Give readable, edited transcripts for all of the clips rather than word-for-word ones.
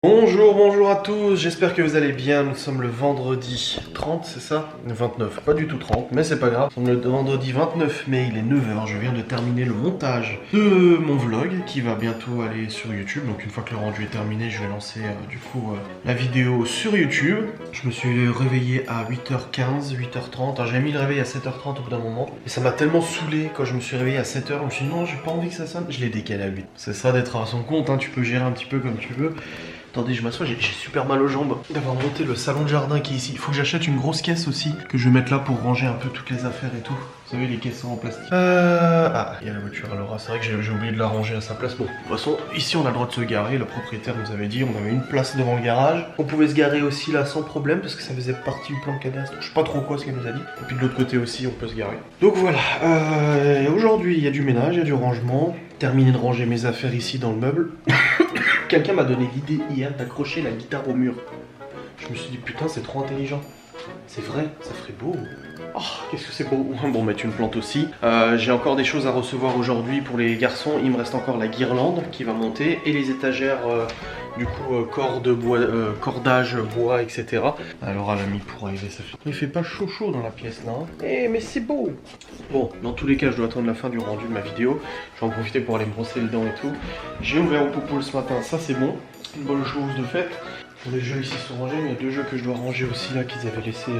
Bonjour, bonjour à tous, j'espère que vous allez bien. Nous sommes le vendredi 30, c'est ça? Le 29, pas du tout 30, mais c'est pas grave. Nous sommes le vendredi 29 mai, il est 9h. Je viens de terminer le montage de mon vlog qui va bientôt aller sur YouTube. Donc une fois que le rendu est terminé, je vais lancer la vidéo sur YouTube. Je me suis réveillé à 8h15, 8h30. Alors j'avais mis le réveil à 7h30 au bout d'un moment. Et ça m'a tellement saoulé quand je me suis réveillé à 7h. Je me suis dit non, j'ai pas envie que ça sonne. Je l'ai décalé à 8. C'est ça d'être à son compte, hein. Tu peux gérer un petit peu comme tu veux. Attendez, je m'assois, j'ai super mal aux jambes d'avoir monté le salon de jardin qui est ici. Il faut que j'achète une grosse caisse aussi, que je vais mettre là pour ranger un peu toutes les affaires et tout. Vous savez, les caisses en plastique. Ah, il y a la voiture à Laura, c'est vrai que j'ai oublié de la ranger à sa place. Bon, de toute façon, ici on a le droit de se garer. Le propriétaire nous avait dit, on avait une place devant le garage. On pouvait se garer aussi là sans problème, parce que ça faisait partie du plan de cadastre. Je sais pas trop quoi ce qu'elle nous a dit. Et puis de l'autre côté aussi, on peut se garer. Donc voilà, aujourd'hui il y a du ménage, il y a du rangement. Terminé de ranger mes affaires ici dans le meuble. Quelqu'un m'a donné l'idée hier d'accrocher la guitare au mur. Je me suis dit putain c'est trop intelligent. C'est vrai, ça ferait beau. Oh, qu'est-ce que c'est beau. Bon, mettre une plante aussi. J'ai encore des choses à recevoir aujourd'hui pour les garçons. Il me reste encore la guirlande qui va monter et les étagères, cordes, bois, cordage, bois, etc. Alors à l'ami pour arriver, ça fait... Il fait pas chaud dans la pièce là. Hein. Mais c'est beau. Bon, dans tous les cas, je dois attendre la fin du rendu de ma vidéo. Je vais en profiter pour aller me brosser les dents et tout. J'ai ouvert au popo ce matin, ça c'est bon. Une bonne chose de fait. Les jeux ici sont rangés, mais il y a deux jeux que je dois ranger aussi là qu'ils avaient laissé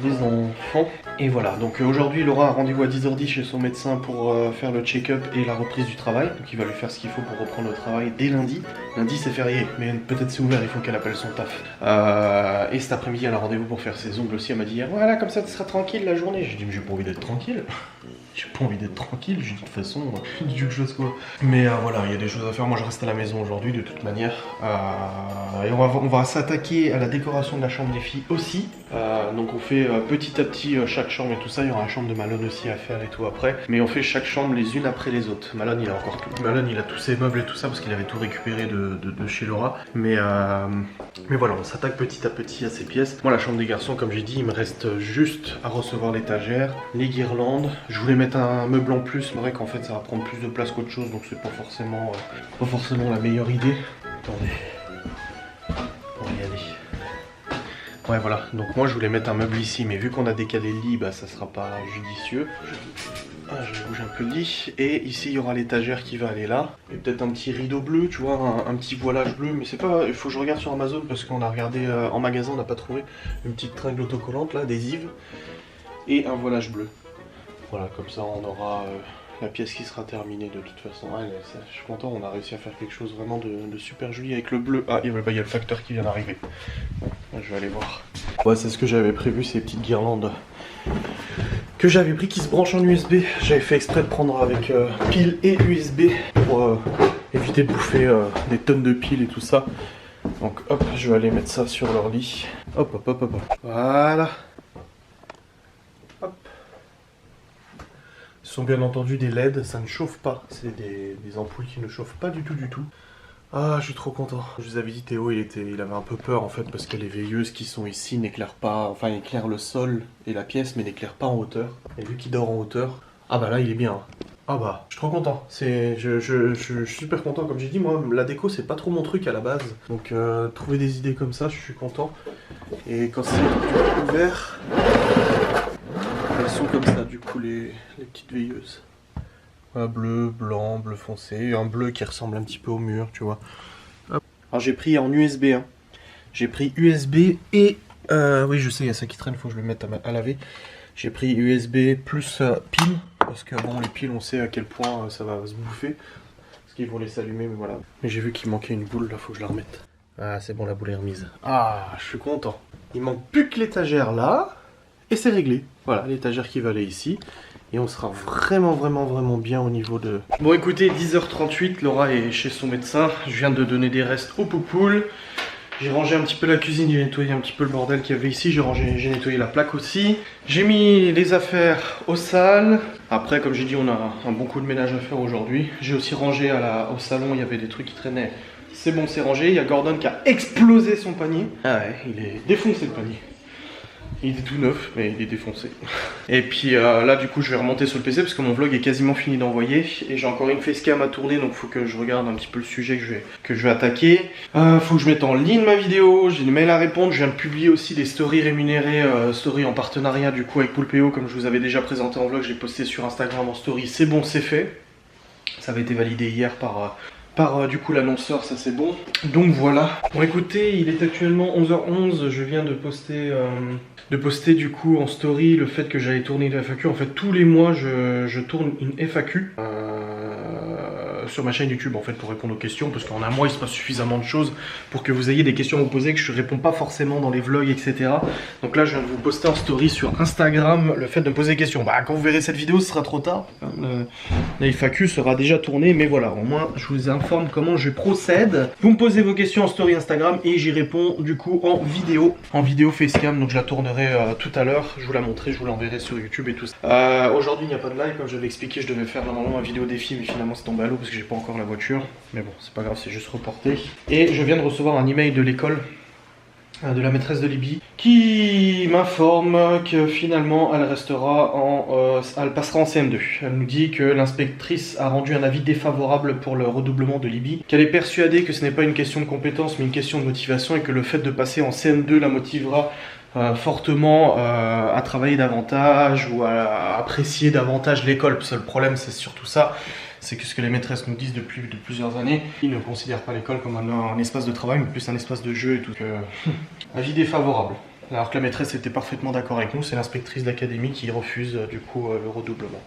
des enfants. Et voilà, donc aujourd'hui Laura a rendez-vous à 10h10 chez son médecin pour faire le check-up et la reprise du travail. Donc il va lui faire ce qu'il faut pour reprendre le travail dès lundi. Lundi c'est férié, mais peut-être c'est ouvert, il faut qu'elle appelle son taf. Et cet après-midi elle a rendez-vous pour faire ses ongles aussi. Elle m'a dit hier, voilà comme ça tu seras tranquille la journée. J'ai dit mais j'ai pas envie d'être tranquille. J'ai pas envie d'être tranquille, j'ai dit de toute façon, Dieu que je fasse quoi. Mais voilà, il y a des choses à faire, moi je reste à la maison aujourd'hui de toute manière. Et on va s'attaquer à la décoration de la chambre des filles aussi. Donc on fait petit à petit chaque chambre et tout ça, il y aura la chambre de Malone aussi à faire et tout après. Mais on fait chaque chambre les unes après les autres. Malone il a encore tout. Malone il a tous ses meubles et tout ça parce qu'il avait tout récupéré de chez Laura. Mais voilà, on s'attaque petit à petit à ces pièces. Moi la chambre des garçons, comme j'ai dit, il me reste juste à recevoir l'étagère, les guirlandes. Je voulais mettre un meuble en plus, c'est vrai qu'en fait ça va prendre plus de place qu'autre chose, donc c'est pas forcément la meilleure idée. Attendez, on va y aller. Ouais voilà, donc moi je voulais mettre un meuble ici, mais vu qu'on a décalé le lit, bah ça sera pas judicieux. Je bouge un peu le lit, et ici il y aura l'étagère qui va aller là, et peut-être un petit rideau bleu, tu vois, un petit voilage bleu, mais c'est pas, il faut que je regarde sur Amazon, parce qu'on a regardé en magasin, on n'a pas trouvé une petite tringle autocollante là, adhésive, et un voilage bleu. Voilà, comme ça on aura la pièce qui sera terminée de toute façon. Ouais, je suis content, on a réussi à faire quelque chose vraiment de super joli avec le bleu. Ah, il y a le facteur qui vient d'arriver. Ouais, je vais aller voir. Ouais, c'est ce que j'avais prévu, ces petites guirlandes que j'avais pris qui se branchent en USB. J'avais fait exprès de prendre avec pile et USB pour éviter de bouffer des tonnes de piles et tout ça. Donc hop, je vais aller mettre ça sur leur lit. Hop, hop, hop, hop, hop. Voilà. Hop. Ce sont bien entendu des LED, ça ne chauffe pas. C'est des ampoules qui ne chauffent pas du tout. Ah, je suis trop content. Je vous avais dit, Théo, il avait un peu peur en fait parce que les veilleuses qui sont ici n'éclairent pas, enfin éclairent le sol et la pièce mais n'éclairent pas en hauteur. Et vu qu'il dort en hauteur, ah bah là il est bien. Ah bah, je suis trop content. Je suis super content. Comme j'ai dit, moi, la déco c'est pas trop mon truc à la base. Donc trouver des idées comme ça, je suis content. Et quand c'est ouvert, elles sont comme ça du coup les petites veilleuses. Bleu, blanc, bleu foncé, un bleu qui ressemble un petit peu au mur, tu vois. Hop. Alors j'ai pris en USB, hein. J'ai pris USB et... oui je sais, il y a ça qui traîne, il faut que je le mette à laver. J'ai pris USB plus pile, parce que bon les piles on sait à quel point ça va se bouffer. Parce qu'ils vont les s'allumer, mais voilà. Mais j'ai vu qu'il manquait une boule, là faut que je la remette. Ah c'est bon, la boule est remise. Ah, je suis content. Il manque plus que l'étagère là, et c'est réglé. Voilà, l'étagère qui va aller ici. Et on sera vraiment bien au niveau de... Bon écoutez, 10h38, Laura est chez son médecin. Je viens de donner des restes au poupoule. J'ai rangé un petit peu la cuisine, j'ai nettoyé un petit peu le bordel qu'il y avait ici. J'ai nettoyé la plaque aussi. J'ai mis les affaires aux salles. Après, comme j'ai dit, on a un bon coup de ménage à faire aujourd'hui. J'ai aussi rangé au salon, il y avait des trucs qui traînaient. C'est bon, c'est rangé. Il y a Gordon qui a explosé son panier. Ah ouais, il est défoncé le panier. Il est tout neuf, mais il est défoncé. Et puis là, du coup, je vais remonter sur le PC parce que mon vlog est quasiment fini d'envoyer. Et j'ai encore une facecam à tourner, donc faut que je regarde un petit peu le sujet que je vais attaquer. Faut que je mette en ligne ma vidéo, j'ai des mails à répondre. Je viens de publier aussi des stories rémunérées, stories en partenariat du coup avec Poulpeo, comme je vous avais déjà présenté en vlog. J'ai posté sur Instagram en story, c'est bon, c'est fait. Ça avait été validé hier par du coup l'annonceur, ça c'est bon. Donc voilà. Bon écoutez, il est actuellement 11h11, je viens de poster du coup en story le fait que j'allais tourner une FAQ. En fait tous les mois je tourne une FAQ sur ma chaîne YouTube en fait pour répondre aux questions, parce qu'en un mois il se passe suffisamment de choses pour que vous ayez des questions à vous poser que je réponds pas forcément dans les vlogs, etc. Donc là je viens de vous poster en story sur Instagram le fait de me poser des questions. Bah quand vous verrez cette vidéo ce sera trop tard, la FAQ sera déjà tournée, mais voilà, au moins je vous informe comment je procède. Vous me posez vos questions en story Instagram et j'y réponds du coup en vidéo facecam, donc je la tournerai tout à l'heure, je vous la montrerai, je vous l'enverrai sur YouTube et tout ça. Aujourd'hui il n'y a pas de live, comme je l'avais expliqué, je devais faire normalement un vidéo défi, mais finalement c'est tombé à l'eau parce que j'ai pas encore la voiture, mais bon c'est pas grave, c'est juste reporté. Et je viens de recevoir un email de l'école de la maîtresse de Libye qui m'informe que finalement elle passera en CM2. Elle nous dit que l'inspectrice a rendu un avis défavorable pour le redoublement de Libye, qu'elle est persuadée que ce n'est pas une question de compétence mais une question de motivation, et que le fait de passer en CM2 la motivera fortement à travailler davantage ou à apprécier davantage l'école. Parce que le problème c'est surtout ça, c'est que ce que les maîtresses nous disent depuis plusieurs années, ils ne considèrent pas l'école comme un espace de travail, mais plus un espace de jeu et tout. Avis défavorable. Alors que la maîtresse était parfaitement d'accord avec nous, c'est l'inspectrice d'académie qui refuse du coup le redoublement.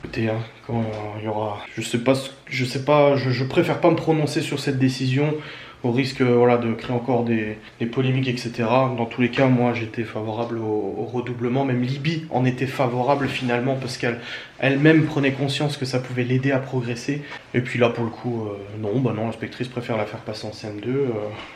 Écoutez, hein, quand il y aura... Je préfère pas me prononcer sur cette décision, au risque voilà, de créer encore des polémiques, etc. Dans tous les cas, moi j'étais favorable au redoublement, même Libye en était favorable finalement, parce qu'elle-même prenait conscience que ça pouvait l'aider à progresser. Et puis là pour le coup, non, l'inspectrice préfère la faire passer en CM2,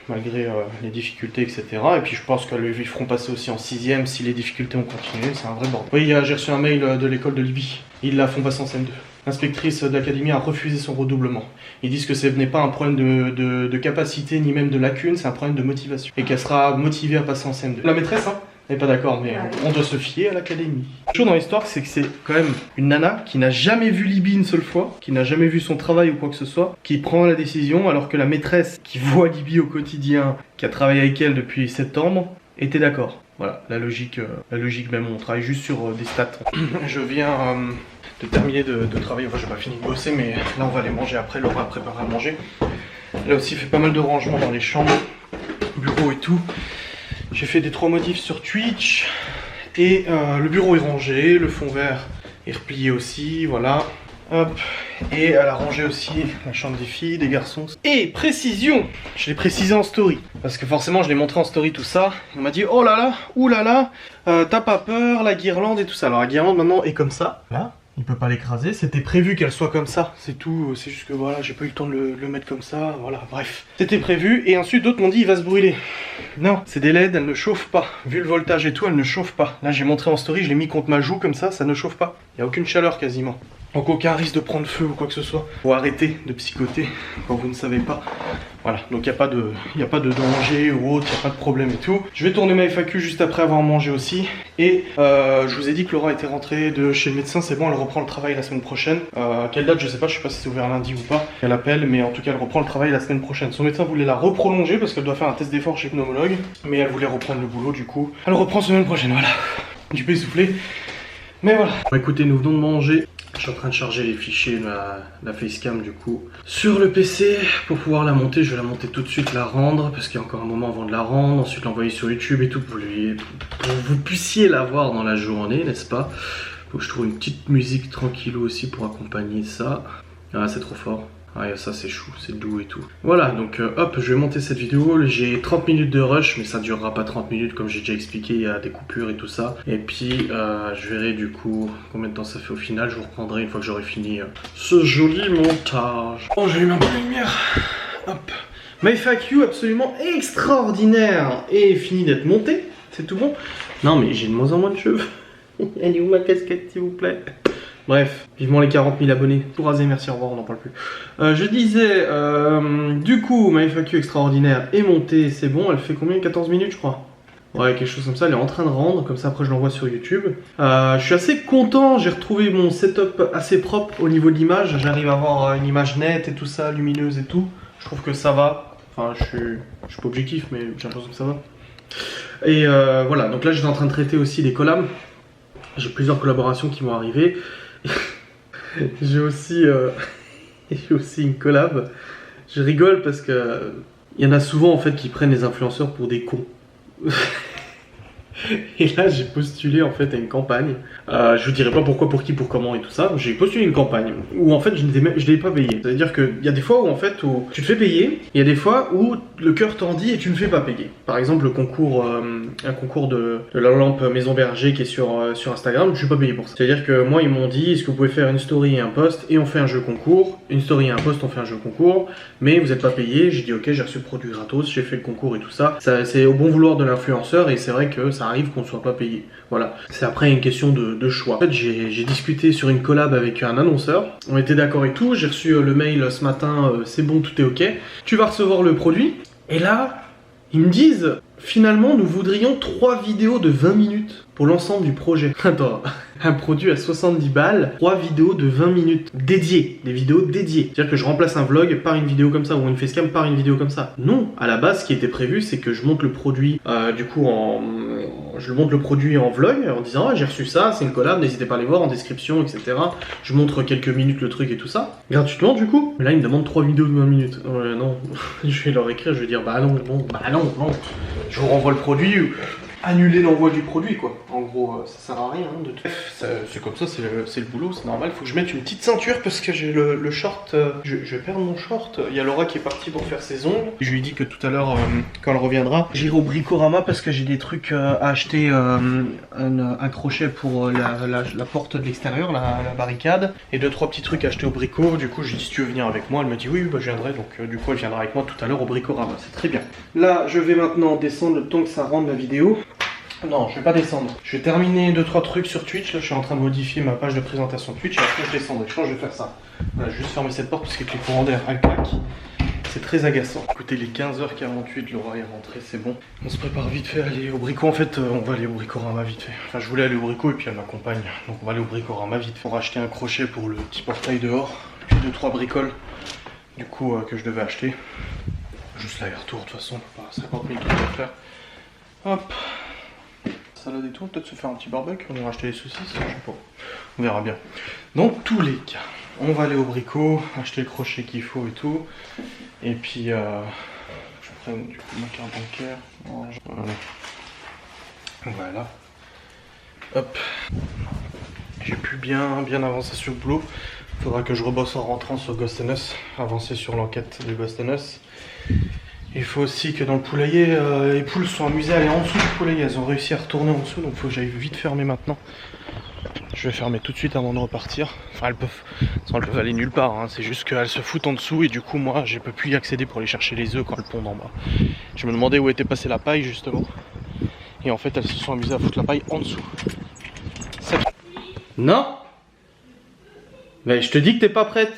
malgré les difficultés, etc. Et puis je pense qu'ils feront passer aussi en 6ème si les difficultés ont continué, c'est un vrai bordel. Oui, j'ai reçu un mail de l'école de Libye, ils la font passer en CM2. L'inspectrice d'académie a refusé son redoublement. Ils disent que ce n'est pas un problème de capacité ni même de lacune, c'est un problème de motivation. Et qu'elle sera motivée à passer en CM2. La maîtresse, hein, n'est pas d'accord, mais on doit se fier à l'académie. La chose dans l'histoire, c'est que c'est quand même une nana qui n'a jamais vu Libye une seule fois, qui n'a jamais vu son travail ou quoi que ce soit, qui prend la décision, alors que la maîtresse qui voit Libye au quotidien, qui a travaillé avec elle depuis septembre, était d'accord. Voilà, la logique même, on travaille juste sur des stats. Je viens... de terminer de travailler, enfin j'ai pas fini de bosser, mais là on va aller manger après, Laura a préparé à manger. Là aussi il fait pas mal de rangements dans les chambres, bureau et tout. J'ai fait des 3 modifs sur Twitch, et le bureau est rangé, le fond vert est replié aussi, voilà. Hop, et elle a rangé aussi la chambre des filles, des garçons. Et précision, je l'ai précisé en story, parce que forcément je l'ai montré en story tout ça. On m'a dit oh là là, oulala, t'as pas peur, la guirlande et tout ça. Alors la guirlande maintenant est comme ça, là. Il peut pas l'écraser, c'était prévu qu'elle soit comme ça, c'est tout, c'est juste que voilà, j'ai pas eu le temps de le mettre comme ça, voilà, bref. C'était prévu, et ensuite d'autres m'ont dit il va se brûler. Non, c'est des LED, elles ne chauffent pas. Vu le voltage et tout, elles ne chauffent pas. Là j'ai montré en story, je l'ai mis contre ma joue comme ça ne chauffe pas. Il n'y a aucune chaleur quasiment. Donc aucun risque de prendre feu ou quoi que ce soit. Faut arrêter de psychoter quand vous ne savez pas. Voilà, donc il n'y a pas de danger ou autre, il n'y a pas de problème et tout. Je vais tourner ma FAQ juste après avoir mangé aussi. Et je vous ai dit que Laura était rentrée de chez le médecin, c'est bon, elle reprend le travail la semaine prochaine. Quelle date, je sais pas, je sais pas si c'est ouvert lundi ou pas. Elle appelle, mais en tout cas elle reprend le travail la semaine prochaine. Son médecin voulait la reprolonger parce qu'elle doit faire un test d'effort chez pneumologue. Mais elle voulait reprendre le boulot du coup. Elle reprend semaine prochaine, voilà. Du peu essoufflé. Mais voilà. Bon, écoutez, nous venons de manger. Je suis en train de charger les fichiers de la facecam du coup sur le PC pour pouvoir la monter. Je vais la monter tout de suite, la rendre parce qu'il y a encore un moment avant de la rendre. Ensuite l'envoyer sur YouTube et tout pour que vous puissiez la voir dans la journée, n'est-ce pas? Faut que je trouve une petite musique tranquillou aussi pour accompagner ça. Ah, c'est trop fort. Ah, ça c'est chou, c'est doux et tout. Voilà, donc hop, je vais monter cette vidéo. J'ai 30 minutes de rush, mais ça durera pas 30 minutes comme j'ai déjà expliqué, il y a des coupures et tout ça. Et puis, je verrai du coup combien de temps ça fait au final. Je vous reprendrai une fois que j'aurai fini ce joli montage. Bon, j'ai mis un peu de lumière. Hop. Ma FAQ absolument extraordinaire et fini d'être montée. C'est tout bon. Non, mais j'ai de moins en moins de cheveux. Elle est où ma casquette, s'il vous plaît? Bref, vivement les 40 000 abonnés. Tout rasé, merci, au revoir, on n'en parle plus. Je disais, du coup, ma FAQ extraordinaire est montée, c'est bon, elle fait combien? 14 minutes, je crois. Ouais, quelque chose comme ça, elle est en train de rendre, comme ça après je l'envoie sur YouTube. Je suis assez content, j'ai retrouvé mon setup assez propre au niveau de l'image. J'arrive à avoir une image nette et tout ça, lumineuse et tout. Je trouve que ça va. Enfin, je suis pas objectif, mais j'ai l'impression que ça va. Et voilà, donc là j'étais en train de traiter aussi des collabs. J'ai plusieurs collaborations qui vont arriver. J'ai aussi une collab. Je rigole parce que il y en a souvent en fait qui prennent les influenceurs pour des cons. Et là j'ai postulé en fait à une campagne. Je vous dirai pas pourquoi, pour qui, pour comment et tout ça. J'ai postulé une campagne où en fait je l'ai pas payé. C'est-à-dire qu'il y a des fois où en fait où tu te fais payer, il y a des fois où le cœur t'en dit et tu ne fais pas payer. Par exemple le concours, un concours de la lampe Maison Berger qui est sur Instagram, je suis pas payé pour ça. C'est-à-dire que moi ils m'ont dit est-ce que vous pouvez faire une story et un post et on fait un jeu concours. Une story et un post, on fait un jeu concours, mais vous n'êtes pas payé. J'ai dit ok, j'ai reçu le produit gratos, j'ai fait le concours et tout ça. C'est au bon vouloir de l'influenceur et c'est vrai que ça arrive qu'on ne soit pas payé. Voilà, c'est après une question de choix. En fait, j'ai discuté sur une collab avec un annonceur, on était d'accord et tout, j'ai reçu le mail ce matin, c'est bon, tout est ok, tu vas recevoir le produit, et là, ils me disent, finalement, nous voudrions 3 vidéos de 20 minutes pour l'ensemble du projet. Attends, un produit à 70 balles, 3 vidéos de 20 minutes dédiées, des vidéos dédiées. C'est-à-dire que je remplace un vlog par une vidéo comme ça, ou une facecam par une vidéo comme ça. Non, à la base, ce qui était prévu, c'est que je monte le produit, je monte le produit en vlog, en disant ah, j'ai reçu ça, c'est une collab, n'hésitez pas à aller voir en description, etc. Je montre quelques minutes le truc et tout ça, gratuitement du coup. Mais là, ils me demandent 3 vidéos de 20 minutes. Non, je vais leur écrire, je vais dire bah non, non. Je vous renvoie le produit, annuler l'envoi du produit quoi. En gros, ça sert à rien de tout. C'est comme ça, c'est le boulot, c'est normal. Faut que je mette une petite ceinture parce que j'ai le short. Je vais perdre mon short. Il y a Laura qui est partie pour faire ses ongles. Je lui ai dit que tout à l'heure, quand elle reviendra, j'irai au Bricorama parce que j'ai des trucs à acheter. Un crochet pour la porte de l'extérieur, la barricade, et 2-3 petits trucs à acheter au Brico. Du coup, j'ai dit si tu veux venir avec moi. Elle m'a dit oui, bah, je viendrai. Donc, du coup, elle viendra avec moi tout à l'heure au Bricorama. C'est très bien. Là, je vais maintenant descendre le temps que ça rende la vidéo. Non, je vais pas descendre. Je vais terminer 2-3 trucs sur Twitch. Là, je suis en train de modifier ma page de présentation Twitch. Et après, je descendrai. Je pense que je vais faire ça. Voilà, juste fermer cette porte parce que les courants d'air, elle claque. C'est très agaçant. Écoutez, les 15h48, Laura est rentrée, c'est bon. On se prépare vite fait à aller au Brico. En fait, on va aller au Bricorama vite fait. Enfin, je voulais aller au Brico et puis elle m'accompagne. Donc, on va aller au Bricorama vite fait. On va acheter un crochet pour le petit portail dehors. Puis 2-3 bricoles, du coup, que je devais acheter. Juste l'aller-retour, de toute façon, pas 50 000 trucs à faire. Hop. Salade et tout, peut-être se faire un petit barbecue, on ira acheter les saucisses, je sais pas, on verra bien. Dans tous les cas, on va aller au Brico, acheter le crochet qu'il faut et tout, et puis je prends du coup ma carte bancaire, voilà, hop, j'ai pu bien avancer sur le boulot, faudra que je rebosse en rentrant sur Ghost and Us, avancer sur l'enquête de Ghost and Us. Il faut aussi que dans le poulailler, les poules sont amusées à aller en dessous du poulailler. Elles ont réussi à retourner en dessous, donc il faut que j'aille vite fermer maintenant. Je vais fermer tout de suite avant de repartir. Enfin, elles peuvent aller nulle part, hein. C'est juste qu'elles se foutent en dessous et du coup, moi, je peux plus y accéder pour aller chercher les œufs quand elles pondent en bas. Je me demandais où était passée la paille, justement. Et en fait, elles se sont amusées à foutre la paille en dessous. Non? Mais je te dis que t'es pas prête.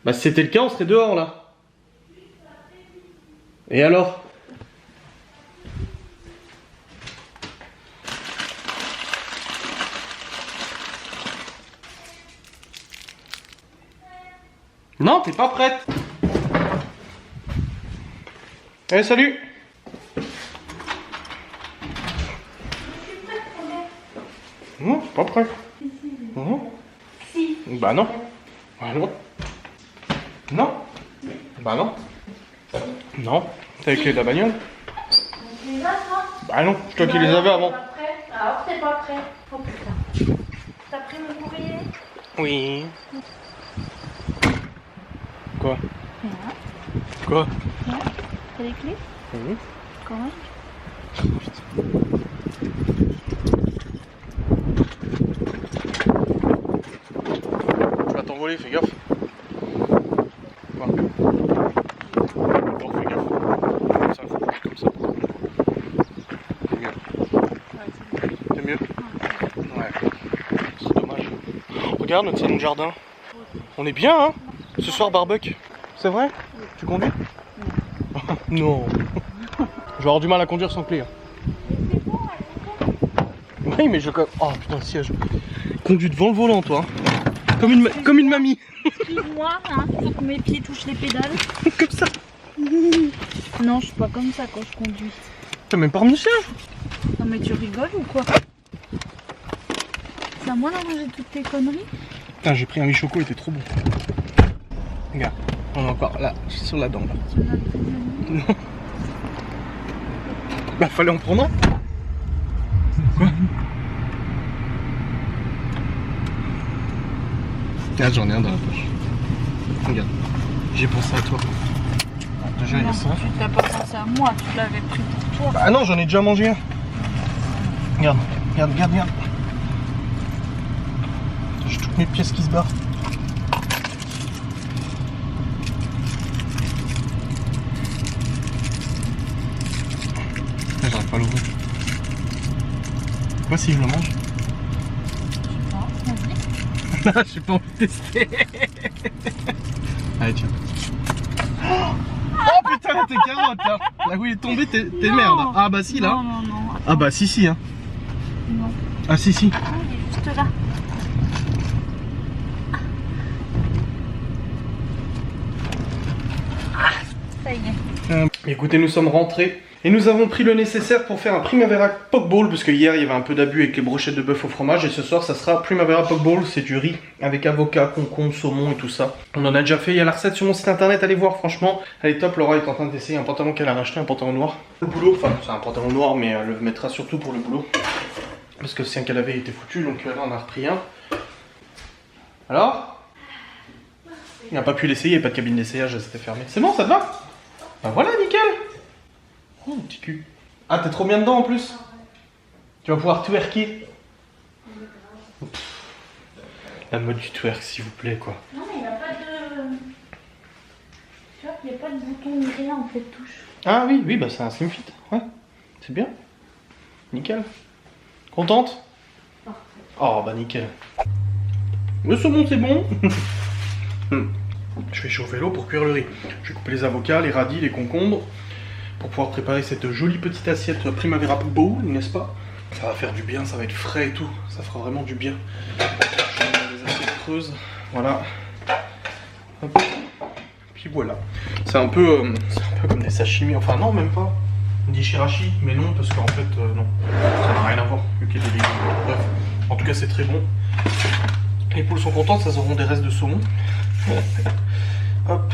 Bah, si c'était le cas, on serait dehors, là. Et alors? Non, t'es pas prête. Allez, salut. Non, pas prêt. Non. Si. Bah non. Bah non. Non. Bah non. Non. T'as les clés de la bagnole? Tu les as, toi? Bah non, c'est toi qui les avais avant. T'es pas prêt? Alors t'es pas prêt. Oh putain. T'as pris mon courrier? Oui. Quoi? Là. Quoi? Là. T'as les clés? Oui. Quand? Tu vas t'envoler, fais gaffe. Quoi? Bon, fais gaffe. Ça, faut pas comme ça. C'est mieux. C'est mieux? Ouais. C'est dommage. Regarde notre salon de jardin. On est bien, hein? Ce soir, barbecue. C'est vrai? Tu conduis? Non. vais avoir du mal à conduire sans clé. Hein. Mais c'est bon, elle est bon. Oui, mais je... Oh putain, siège. Conduis devant le volant, toi. Comme une mamie. Excuse-moi, hein, faut que mes pieds touchent les pédales. Comme ça. Non, je suis pas comme ça quand je conduis. T'as même pas remis le siège. Non mais tu rigoles ou quoi? C'est à moi d'en manger toutes tes conneries? Putain, j'ai pris un Michoco, il était trop bon. Regarde, on est encore là, sur la dent là. Tu m'as pris de Non. Bah fallait en prendre un. Quoi? Regarde, j'en ai un dans la poche. Regarde, j'ai pensé à toi. Déjà, il y a ça. Tu t'as pas pensé à moi, tu l'avais pris pour toi. Ah non, j'en ai déjà mangé un. Regarde, regarde, regarde, regarde. J'ai toutes mes pièces qui se barrent. J'arrive pas à l'ouvrir. Quoi si je le mange? Je sais pas, vas-y. J'ai pas envie de tester. Allez, tiens. Oh putain, tes carottes là. Là où il est tombé, t'es merde. Ah bah si là. Non, non, non. Ah bah si hein. Non. Ah si. Ah, il est juste là. Ça y est. Écoutez, nous sommes rentrés et nous avons pris le nécessaire pour faire un Primavera Pokeball parce que hier il y avait un peu d'abus avec les brochettes de bœuf au fromage et ce soir ça sera Primavera Pokeball, c'est du riz avec avocat, concombre, saumon et tout ça. On en a déjà fait, il y a la recette sur mon site internet, allez voir franchement, elle est top. Laura est en train d'essayer un pantalon qu'elle a racheté, un pantalon noir. Le boulot, enfin c'est un pantalon noir mais elle le mettra surtout pour le boulot parce que le sien qu'elle avait était foutu donc là on a repris un. Alors? Il n'a pas pu l'essayer, il n'y a pas de cabine d'essayage, c'était fermé. C'est bon, ça te va? Bah voilà, nickel. Oh, mon petit cul. Ah, t'es trop bien dedans en plus. Tu vas pouvoir twerker. Pff, la mode du twerk, s'il vous plaît, quoi. Non, mais il n'y a pas de. Tu vois, il n'y a pas de bouton ni rien en fait, touche. Ah oui, oui, bah c'est un slim fit. Ouais, c'est bien. Nickel. Contente? Oh, bah nickel. Le saumon, c'est bon. Je vais chauffer l'eau pour cuire le riz. Je vais couper les avocats, les radis, les concombres pour pouvoir préparer cette jolie petite assiette Primavera Bowl, n'est-ce pas? Ça va faire du bien, ça va être frais et tout. Ça fera vraiment du bien. Je vais mettre des assiettes creuses. Voilà. Hop. Puis voilà. C'est un peu comme des sashimi. Enfin non, même pas. On dit shirashi, mais non, parce qu'en fait, non. Ça n'a rien à voir, vu qu'il y a des légumes. Bref. En tout cas, c'est très bon. Les poules sont contentes, ça auront des restes de saumon. Hop.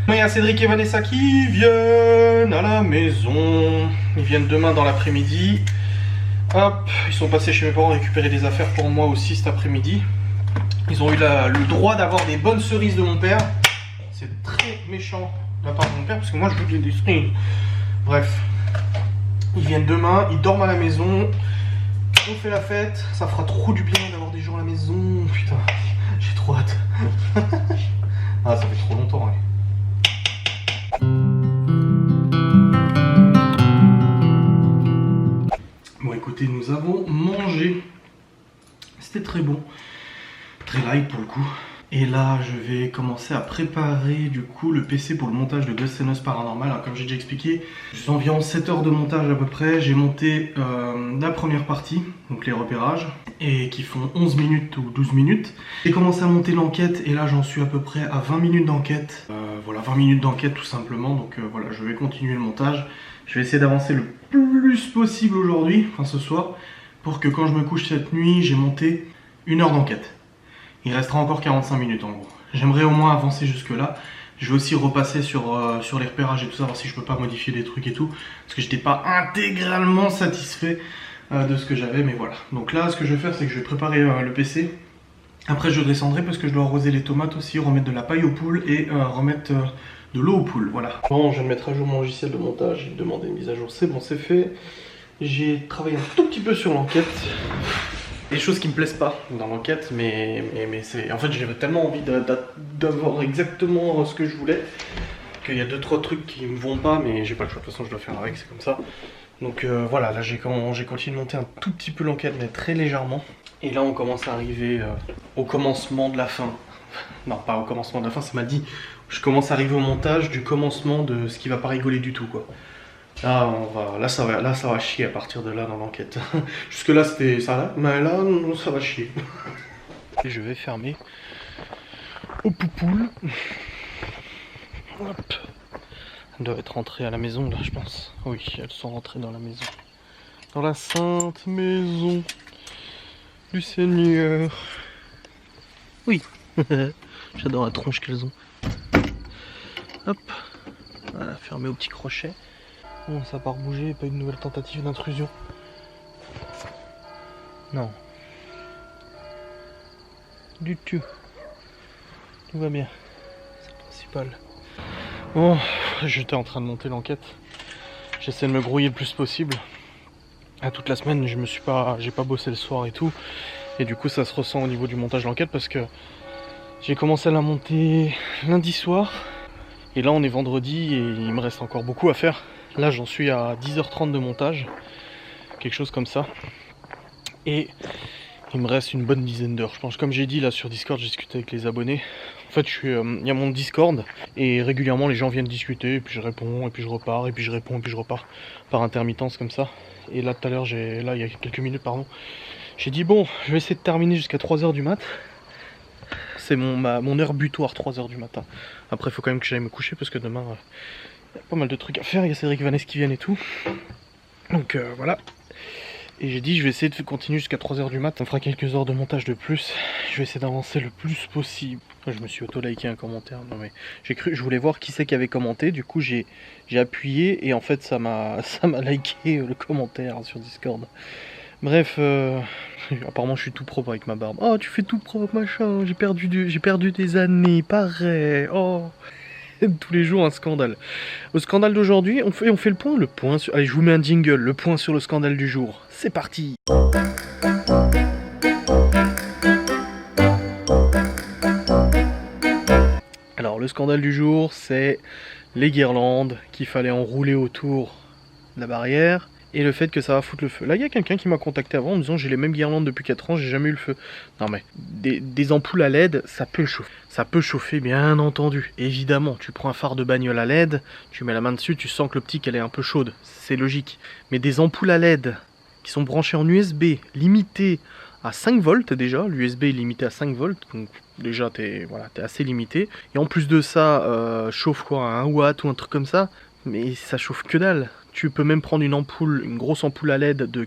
Il y a Cédric et Vanessa qui viennent à la maison. Ils viennent demain dans l'après-midi. Hop, ils sont passés chez mes parents récupérer des affaires pour moi aussi cet après-midi. Ils ont eu le droit d'avoir des bonnes cerises de mon père. C'est très méchant de la part de mon père parce que moi je veux des cerises. Bref, ils viennent demain, ils dorment à la maison. On fait la fête, ça fera trop du bien d'avoir des gens à la maison. Putain, j'ai trop hâte. Ah, ça fait trop longtemps, ouais. Bon, écoutez, nous avons mangé. C'était très bon. Très light pour le coup. Et là, je vais commencer à préparer du coup le PC pour le montage de Ghost and Us Paranormal. Alors, comme j'ai déjà expliqué, j'ai environ 7 heures de montage à peu près. J'ai monté la première partie, donc les repérages, et qui font 11 minutes ou 12 minutes. J'ai commencé à monter l'enquête et là j'en suis à peu près à 20 minutes d'enquête. Voilà, 20 minutes d'enquête tout simplement. Donc voilà, je vais continuer le montage. Je vais essayer d'avancer le plus possible aujourd'hui, enfin ce soir, pour que quand je me couche cette nuit, j'ai monté 1 heure d'enquête. Il restera encore 45 minutes en gros. J'aimerais au moins avancer jusque là. Je vais aussi repasser sur les repérages et tout ça, voir si je peux pas modifier des trucs et tout. Parce que j'étais pas intégralement satisfait de ce que j'avais, mais voilà. Donc là, ce que je vais faire, c'est que je vais préparer le PC. Après, je descendrai parce que je dois arroser les tomates aussi, remettre de la paille aux poules et remettre de l'eau aux poules, voilà. Bon, je viens de mettre à jour mon logiciel de montage, j'ai demandé une mise à jour, c'est bon, c'est fait. J'ai travaillé un tout petit peu sur l'enquête. Des choses qui me plaisent pas dans l'enquête, mais c'est... En fait, j'avais tellement envie d'avoir exactement ce que je voulais qu'il y a 2-3 trucs qui me vont pas, mais j'ai pas le choix, de toute façon je dois faire avec, c'est comme ça. Donc voilà, là j'ai continué de monter un tout petit peu l'enquête, mais très légèrement. Et là on commence à arriver au commencement de la fin. Non, pas au commencement de la fin, ça m'a dit. Je commence à arriver au montage du commencement de ce qui va pas rigoler du tout, quoi. Ah, là ça va chier à partir de là dans l'enquête. Jusque là c'était ça là, mais là ça va chier. Et je vais fermer aux poupoules. Hop. Elles doivent être rentrées à la maison là, je pense. Oui, elles sont rentrées dans la maison. Dans la sainte maison du Seigneur. Oui. J'adore la tronche qu'elles ont. Hop. Voilà, fermé au petit crochet. Bon, ça part bouger, pas une nouvelle tentative d'intrusion. Non. Du tout. Tout va bien. C'est le principal. Bon, j'étais en train de monter l'enquête. J'essaie de me grouiller le plus possible. Toute la semaine, j'ai pas bossé le soir et tout. Et du coup, ça se ressent au niveau du montage de l'enquête parce que j'ai commencé à la monter lundi soir. Et là, on est vendredi et il me reste encore beaucoup à faire. Là, j'en suis à 10h30 de montage. Quelque chose comme ça. Et il me reste une bonne dizaine d'heures. Je pense, comme j'ai dit là sur Discord, j'ai discuté avec les abonnés. En fait, il y a mon Discord et régulièrement les gens viennent discuter et puis je réponds et puis je repars et puis je réponds et puis je repars par intermittence comme ça. Et là tout à l'heure, il y a quelques minutes pardon, j'ai dit bon, je vais essayer de terminer jusqu'à 3h du mat. C'est mon heure butoir, 3h du matin. Après il faut quand même que j'aille me coucher parce que demain il y a pas mal de trucs à faire, il y a Cédric Vanessa qui viennent et tout. Donc voilà. Et j'ai dit je vais essayer de continuer jusqu'à 3h du mat, on fera quelques heures de montage de plus. Je vais essayer d'avancer le plus possible. Je me suis auto-liké un commentaire, non mais je voulais voir qui c'est qui avait commenté, du coup j'ai appuyé et en fait ça m'a liké le commentaire sur Discord. Bref, apparemment je suis tout propre avec ma barbe. Oh tu fais tout propre machin, j'ai perdu des années, pareil, oh. Tous les jours un scandale. Au scandale d'aujourd'hui, on fait le point sur... Allez, je vous mets un jingle, le point sur le scandale du jour. C'est parti. Alors, le scandale du jour, c'est les guirlandes qu'il fallait enrouler autour de la barrière et le fait que ça va foutre le feu. Là, il y a quelqu'un qui m'a contacté avant en me disant j'ai les mêmes guirlandes depuis 4 ans, j'ai jamais eu le feu. Non mais, des ampoules à LED, ça peut chauffer. Ça peut chauffer, bien entendu. Évidemment, tu prends un phare de bagnole à LED, tu mets la main dessus, tu sens que l'optique elle est un peu chaude. C'est logique. Mais des ampoules à LED qui sont branchées en USB, limitées à 5 volts déjà, l'USB est limité à 5 volts, donc déjà t'es assez limité. Et en plus de ça, chauffe quoi, à 1 watt ou un truc comme ça, mais ça chauffe que dalle. Tu peux même prendre une grosse ampoule à LED de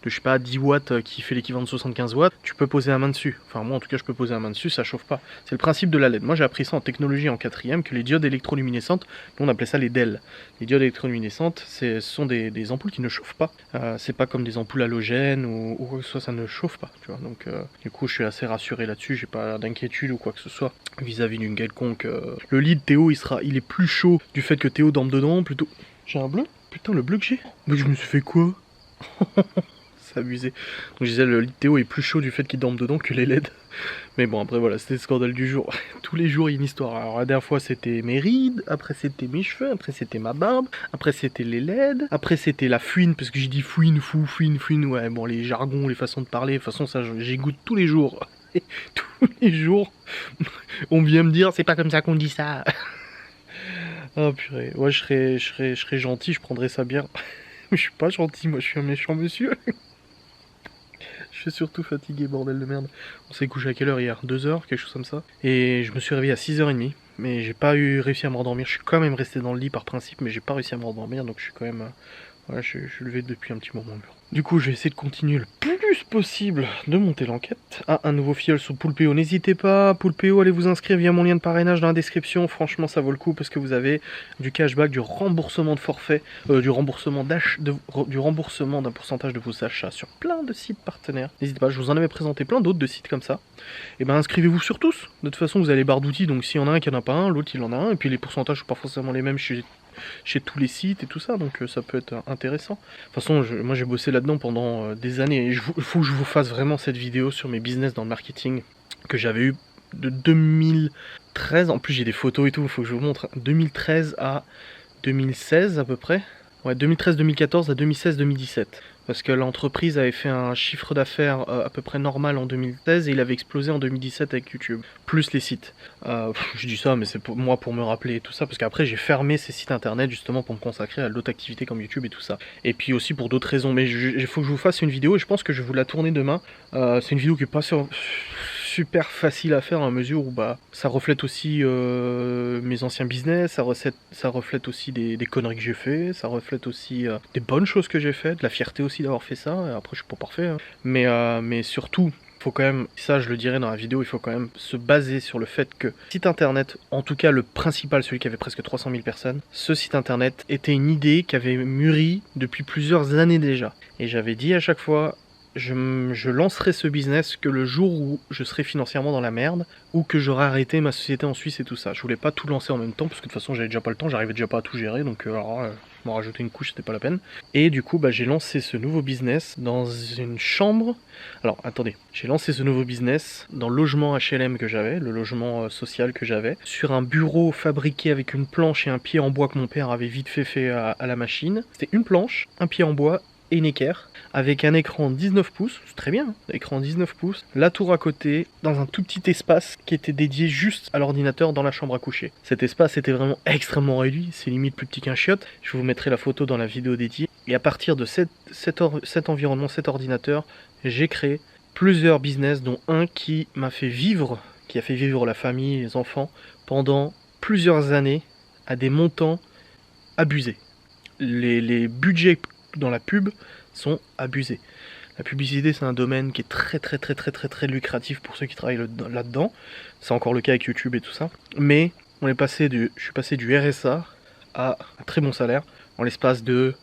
je sais pas, 10 watts qui fait l'équivalent de 75 watts, tu peux poser la main dessus. Enfin moi en tout cas je peux poser la main dessus, ça chauffe pas. C'est le principe de la LED. Moi j'ai appris ça en technologie en 4ème, que les diodes électroluminescentes, nous on appelait ça les DEL. Les diodes électroluminescentes, ce sont des ampoules qui ne chauffent pas. C'est pas comme des ampoules halogènes ou quoi que ce soit, ça ne chauffe pas. Tu vois. Donc du coup je suis assez rassuré là-dessus, j'ai pas d'inquiétude ou quoi que ce soit vis-à-vis d'une quelconque... Le lit de Théo il est plus chaud du fait que Théo dorme dedans plutôt... J'ai un bleu? Putain, le bleu que j'ai. Mais je me suis fait quoi? C'est abusé. Donc je disais, le lit de Théo est plus chaud du fait qu'il dorme dedans que les LED. Mais bon, après voilà, c'était le scandale du jour. Tous les jours, il y a une histoire. Alors la dernière fois, c'était mes rides. Après, c'était mes cheveux. Après, c'était ma barbe. Après, c'était les LED. Après, c'était la fouine. Parce que j'ai dit fouine, fouine. Ouais, bon, les jargons, les façons de parler. De toute façon, ça, j'y goûte tous les jours. Et tous les jours, on vient me dire, c'est pas comme ça qu'on dit ça. Oh purée, ouais je serais gentil, je prendrais ça bien. Mais je suis pas gentil, moi je suis un méchant monsieur. Je suis surtout fatigué, bordel de merde. On s'est couché à quelle heure hier? 2h, quelque chose comme ça. Et je me suis réveillé à 6h30. Mais j'ai pas réussi à me rendormir. Je suis quand même resté dans le lit par principe, mais j'ai pas réussi à me rendormir. Donc je suis quand même... Voilà, je suis levé depuis un petit moment. Du coup, je vais essayer de continuer le plus possible de monter l'enquête. Ah, un nouveau filleul sur Poulpeo. N'hésitez pas, Poulpeo, allez vous inscrire via mon lien de parrainage dans la description. Franchement, ça vaut le coup parce que vous avez du cashback, du remboursement de forfait, du remboursement d'un pourcentage de vos achats sur plein de sites partenaires. N'hésitez pas, je vous en avais présenté plein d'autres de sites comme ça. Et ben inscrivez-vous sur tous. De toute façon, vous avez les barres d'outils, donc s'il y en a un qui en a pas un, l'autre il en a un. Et puis les pourcentages sont pas forcément les mêmes chez tous les sites et tout ça, donc ça peut être intéressant. De toute façon, moi j'ai bossé là-dedans pendant des années, et il faut que je vous fasse vraiment cette vidéo sur mes business dans le marketing, que j'avais eu de 2013, en plus j'ai des photos et tout, il faut que je vous montre, 2013 à 2016 à peu près, Ouais, 2013-2014 à 2016-2017. Parce que l'entreprise avait fait un chiffre d'affaires à peu près normal en 2016 et il avait explosé en 2017 avec YouTube, plus les sites. Je dis ça, mais c'est pour moi pour me rappeler et tout ça, parce qu'après j'ai fermé ces sites internet justement pour me consacrer à d'autres activités comme YouTube et tout ça. Et puis aussi pour d'autres raisons, mais il faut que je vous fasse une vidéo et je pense que je vais vous la tourner demain. C'est une vidéo qui est pas super facile à faire à mesure où bah ça reflète aussi mes anciens business, ça reflète aussi des conneries que j'ai fait, ça reflète aussi des bonnes choses que j'ai faites, de la fierté aussi d'avoir fait ça. Après je suis pas parfait, hein. Mais surtout faut quand même, ça je le dirai dans la vidéo, il faut quand même se baser sur le fait que site internet, en tout cas le principal, celui qui avait presque 300 000 personnes, ce site internet était une idée qui avait mûri depuis plusieurs années déjà. Et j'avais dit à chaque fois, je lancerai ce business que le jour où je serai financièrement dans la merde ou que j'aurai arrêté ma société en Suisse et tout ça. Je voulais pas tout lancer en même temps parce que de toute façon j'avais déjà pas le temps, j'arrivais déjà pas à tout gérer, donc m'en rajouter une couche c'était pas la peine. Et du coup bah, j'ai lancé ce nouveau business dans une chambre. Alors attendez, j'ai lancé ce nouveau business dans le logement HLM que j'avais, le logement social que j'avais, sur un bureau fabriqué avec une planche et un pied en bois que mon père avait vite fait à la machine. C'était une planche, un pied en bois et une équerre, avec un écran 19 pouces, c'est très bien, hein, écran 19 pouces, la tour à côté, dans un tout petit espace qui était dédié juste à l'ordinateur dans la chambre à coucher. Cet espace était vraiment extrêmement réduit, c'est limite plus petit qu'un chiotte, je vous mettrai la photo dans la vidéo dédiée, et à partir de cet environnement, cet ordinateur, j'ai créé plusieurs business, dont un qui m'a fait vivre, qui a fait vivre la famille, les enfants, pendant plusieurs années, à des montants abusés. Les budgets dans la pub sont abusés. La publicité c'est un domaine qui est très lucratif pour ceux qui travaillent là-dedans. C'est encore le cas avec YouTube et tout ça. Mais je suis passé du RSA à un très bon salaire en l'espace de...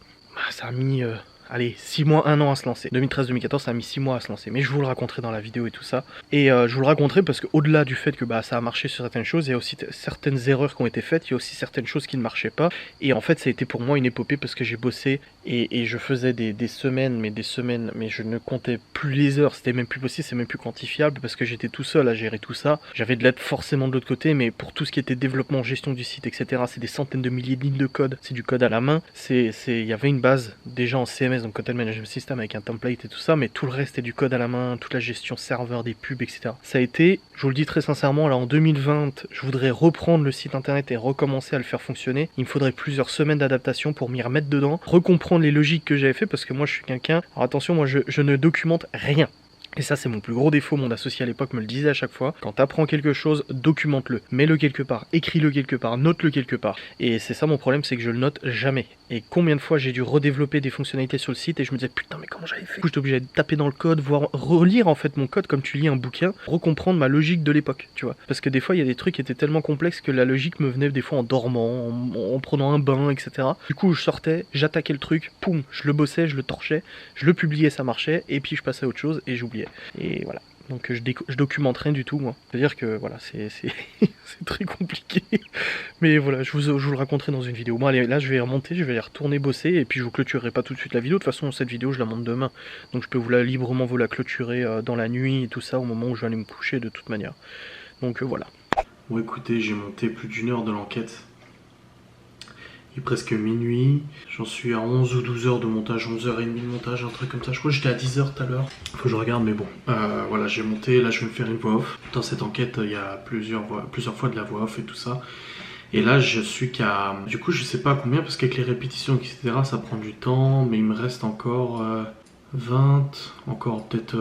ça a mis... allez, 6 mois, 1 an à se lancer. 2013-2014, ça a mis 6 mois à se lancer. Mais je vous le raconterai dans la vidéo et tout ça. Et je vous le raconterai parce qu'au-delà du fait que bah, ça a marché sur certaines choses, il y a aussi certaines erreurs qui ont été faites, il y a aussi certaines choses qui ne marchaient pas. Et en fait, ça a été pour moi une épopée parce que j'ai bossé et je faisais des semaines, mais je ne comptais plus les heures. C'était même plus possible, c'est même plus quantifiable parce que j'étais tout seul à gérer tout ça. J'avais de l'aide forcément de l'autre côté, mais pour tout ce qui était développement, gestion du site, etc., c'est des centaines de milliers de lignes de code. C'est du code à la main. Il y avait une base déjà en CMS, donc Content Management System avec un template et tout ça, mais tout le reste est du code à la main, toute la gestion serveur des pubs, etc. Ça a été, je vous le dis très sincèrement, là en 2020, je voudrais reprendre le site internet et recommencer à le faire fonctionner. Il me faudrait plusieurs semaines d'adaptation pour m'y remettre dedans, recomprendre les logiques que j'avais fait, parce que moi je suis quelqu'un, alors attention, moi je ne documente rien. Et ça c'est mon plus gros défaut, mon associé à l'époque me le disait à chaque fois, quand t'apprends quelque chose, documente-le, mets-le quelque part, écris-le quelque part, note-le quelque part. Et c'est ça mon problème, c'est que je le note jamais. Et combien de fois j'ai dû redévelopper des fonctionnalités sur le site et je me disais putain mais comment j'avais fait? Du coup j'étais obligé de taper dans le code, voire relire en fait mon code comme tu lis un bouquin, recomprendre ma logique de l'époque, tu vois. Parce que des fois il y a des trucs qui étaient tellement complexes que la logique me venait des fois en dormant, en prenant un bain, etc. Du coup je sortais, j'attaquais le truc, poum, je le bossais, je le torchais, je le publiais, ça marchait, et puis je passais à autre chose et j'oubliais. Et voilà. Donc je documente rien du tout moi. C'est-à-dire que voilà, c'est très compliqué. Mais voilà, je vous le raconterai dans une vidéo. Bon allez, là je vais remonter, je vais aller retourner bosser et puis je vous clôturerai pas tout de suite la vidéo. De toute façon cette vidéo je la monte demain. Donc je peux librement vous la clôturer dans la nuit et tout ça au moment où je vais aller me coucher de toute manière. Donc voilà. Bon écoutez, j'ai monté plus d'une heure de l'enquête. Il est presque minuit, j'en suis à 11 ou 12 heures de montage, 11h30 de montage, un truc comme ça. Je crois que j'étais à 10h tout à l'heure. Faut que je regarde, mais bon. Voilà, j'ai monté, là je vais me faire une voix off. Dans cette enquête, il y a plusieurs fois de la voix off et tout ça. Et là, je suis qu'à... Du coup, je sais pas combien, parce qu'avec les répétitions, etc., ça prend du temps. Mais il me reste encore 20, encore peut-être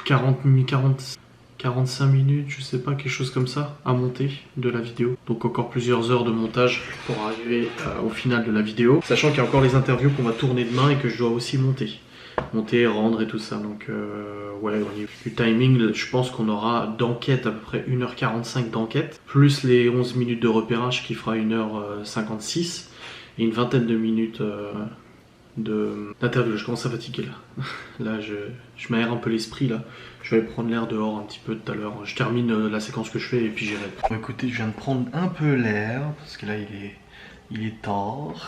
45 minutes, je sais pas, quelque chose comme ça, à monter de la vidéo. Donc encore plusieurs heures de montage pour arriver au final de la vidéo. Sachant qu'il y a encore les interviews qu'on va tourner demain et que je dois aussi monter. Monter, rendre et tout ça. Donc ouais, au niveau du timing, je pense qu'on aura d'enquête à peu près 1h45 d'enquête. Plus les 11 minutes de repérage qui fera 1h56. Et une vingtaine de minutes d'interview. Je commence à fatiguer là. Là je m'aère un peu l'esprit là. Je vais aller prendre l'air dehors un petit peu tout à l'heure. Je termine la séquence que je fais et puis j'irai. Bon écoutez, je viens de prendre un peu l'air parce que là il est tard.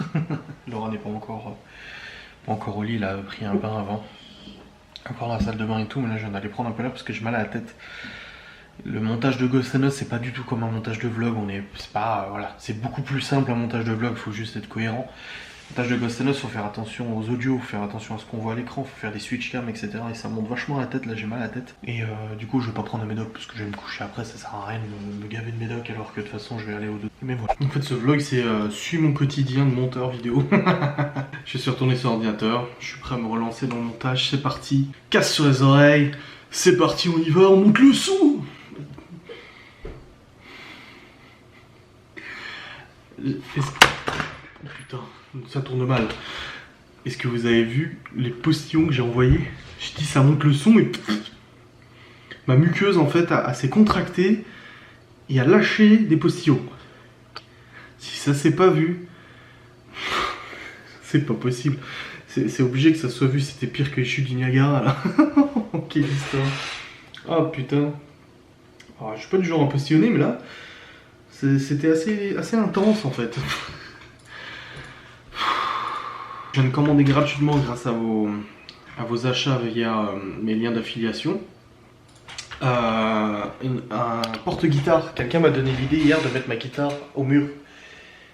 Laura n'est pas encore au lit, elle a pris un bain avant. Encore dans la salle de bain et tout, mais là je viens d'aller prendre un peu l'air parce que j'ai mal à la tête. Le montage de Ghost and Us, c'est pas du tout comme un montage de vlog. C'est beaucoup plus simple un montage de vlog, il faut juste être cohérent. Montage de Ghost and Us, faut faire attention aux audios, faut faire attention à ce qu'on voit à l'écran, faut faire des switch cam, etc. Et ça monte vachement la tête, là j'ai mal à la tête. Et du coup je vais pas prendre un médoc parce que je vais me coucher après, ça sert à rien de me gaver de médoc alors que de toute façon je vais aller au dos. Mais voilà. En fait ce vlog c'est suis mon quotidien de monteur vidéo. Je suis retourné sur l'ordinateur, je suis prêt à me relancer dans le montage, c'est parti. Casse sur les oreilles, c'est parti, on y va, on monte le son. Putain, ça tourne mal. Est-ce que vous avez vu les postillons que j'ai envoyés? Je dis ça monte le son et ma muqueuse en fait s'est contractée et a lâché des postillons. Si ça s'est pas vu, c'est pas possible. C'est obligé que ça soit vu, c'était pire que les chutes du Niagara là. Quelle histoire. Ah putain. Alors, je suis pas du genre à postillonner mais là, c'était assez intense en fait. Je viens de commander gratuitement grâce à vos achats via mes liens d'affiliation. Un porte-guitare. Quelqu'un m'a donné l'idée hier de mettre ma guitare au mur.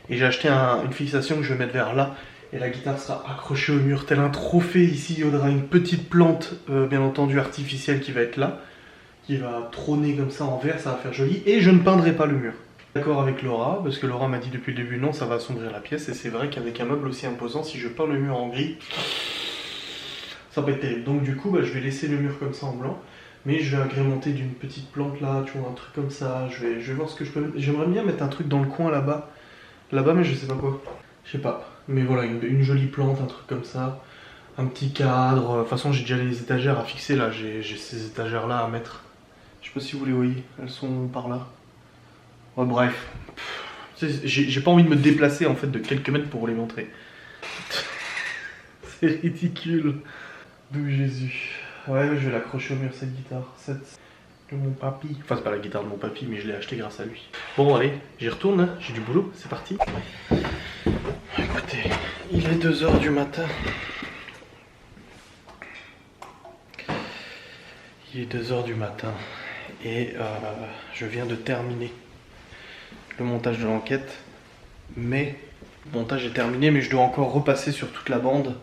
Et j'ai acheté une fixation que je vais mettre vers là. Et la guitare sera accrochée au mur tel un trophée. Ici, il y aura une petite plante, bien entendu artificielle, qui va être là. Qui va trôner comme ça en verre, ça va faire joli. Et je ne peindrai pas le mur. D'accord avec Laura, parce que Laura m'a dit depuis le début non, ça va assombrir la pièce. Et c'est vrai qu'avec un meuble aussi imposant, si je peins le mur en gris, ça va être terrible. Donc du coup, je vais laisser le mur comme ça en blanc. Mais je vais agrémenter d'une petite plante là, tu vois, un truc comme ça. Je vais voir ce que je peux mettre. J'aimerais bien mettre un truc dans le coin là-bas. Là-bas, mais je sais pas quoi. Je sais pas. Mais voilà, une jolie plante, un truc comme ça. Un petit cadre. De toute façon, j'ai déjà les étagères à fixer là. J'ai ces étagères là à mettre. Je sais pas si vous les voyez. Elles sont par là. Ouais, bref. J'ai pas envie de me déplacer en fait de quelques mètres pour vous les montrer. C'est ridicule. D'où Jésus. Ouais, je vais l'accrocher au mur cette guitare. De mon papy. Enfin, c'est pas la guitare de mon papy, mais je l'ai acheté grâce à lui. Bon, allez, j'y retourne, hein. J'ai du boulot, c'est parti. Écoutez, il est 2 h du matin. Il est 2 h du matin. Et je viens de terminer le montage de l'enquête. Mais le montage est terminé, mais je dois encore repasser sur toute la bande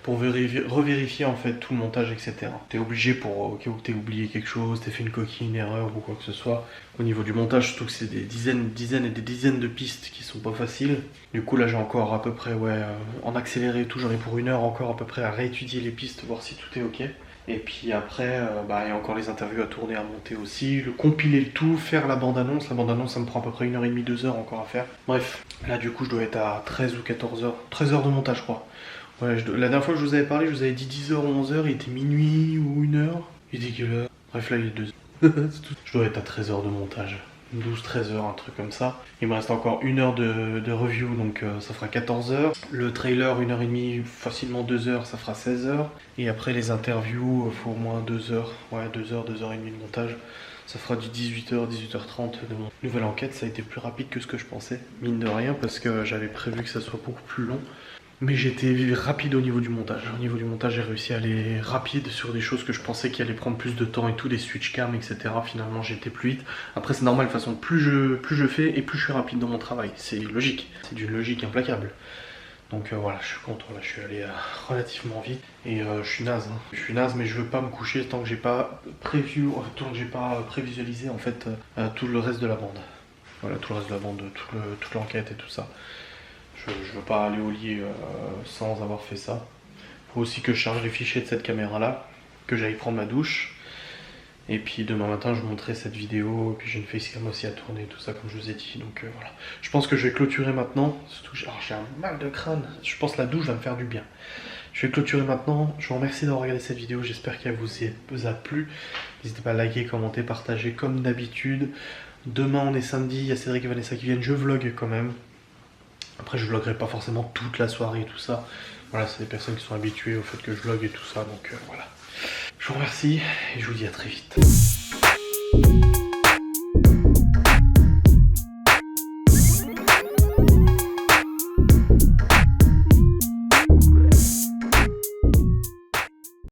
pour revérifier en fait tout le montage, etc. T'es obligé pour que t'aies oublié quelque chose, t'aies fait une coquille, une erreur ou quoi que ce soit. Au niveau du montage, surtout que c'est des dizaines et des dizaines de pistes qui sont pas faciles. Du coup là j'ai encore à peu près, en accéléré et tout, j'en ai pour 1 heure encore à peu près à réétudier les pistes, voir si tout est ok. Et puis après, il y a encore les interviews à tourner, à monter aussi, compiler le tout, faire la bande-annonce. La bande-annonce, ça me prend à peu près 1h30, 2 h encore à faire. Bref, là du coup, je dois être à 13 ou 14 h. 13 h de montage, je crois. Ouais, la dernière fois que je vous avais parlé, je vous avais dit 10 h ou 11 h, il était minuit ou 1 h. Il était quelle heure? Bref, là il est 2 h. Je dois être à 13 h de montage. 12-13 h, un truc comme ça. Il me reste encore 1 heure de review, donc ça fera 14 h. Le trailer, 1h30, facilement 2 h, ça fera 16 h. Et après les interviews, il faut au moins 2 h. Ouais, 2 h, 2h30 de montage. Ça fera du 18 h, 18h30 de mon nouvelle enquête. Ça a été plus rapide que ce que je pensais, mine de rien, parce que j'avais prévu que ça soit beaucoup plus long. Mais j'étais rapide au niveau du montage. Au niveau du montage, j'ai réussi à aller rapide sur des choses que je pensais qui allaient prendre plus de temps et tout, des switch cam, etc. Finalement, j'ai été plus vite. Après, c'est normal, de toute façon, plus je fais et plus je suis rapide dans mon travail. C'est logique. C'est d'une logique implacable. Donc voilà, je suis content. Là, je suis allé relativement vite. Et je suis naze. Hein. Je suis naze, mais je veux pas me coucher tant que j'ai pas prévisualisé en fait tout le reste de la bande. Voilà, tout le reste de la bande, toute l'enquête et tout ça. Je veux pas aller au lit sans avoir fait ça. Faut aussi que je charge les fichiers de cette caméra là, que j'aille prendre ma douche. Et puis demain matin je vous montrerai cette vidéo, et puis j'ai une facecam aussi à tourner, tout ça comme je vous ai dit. Donc voilà. Je pense que je vais clôturer maintenant. Surtout j'ai un mal de crâne. Je pense que la douche va me faire du bien. Je vais clôturer maintenant. Je vous remercie d'avoir regardé cette vidéo. J'espère qu'elle vous a plu. N'hésitez pas à liker, commenter, partager comme d'habitude. Demain on est samedi, il y a Cédric et Vanessa qui viennent. Je vlog quand même. Après je vloguerai pas forcément toute la soirée et tout ça. Voilà, c'est des personnes qui sont habituées au fait que je vlog et tout ça. Donc voilà. Je vous remercie et je vous dis à très vite.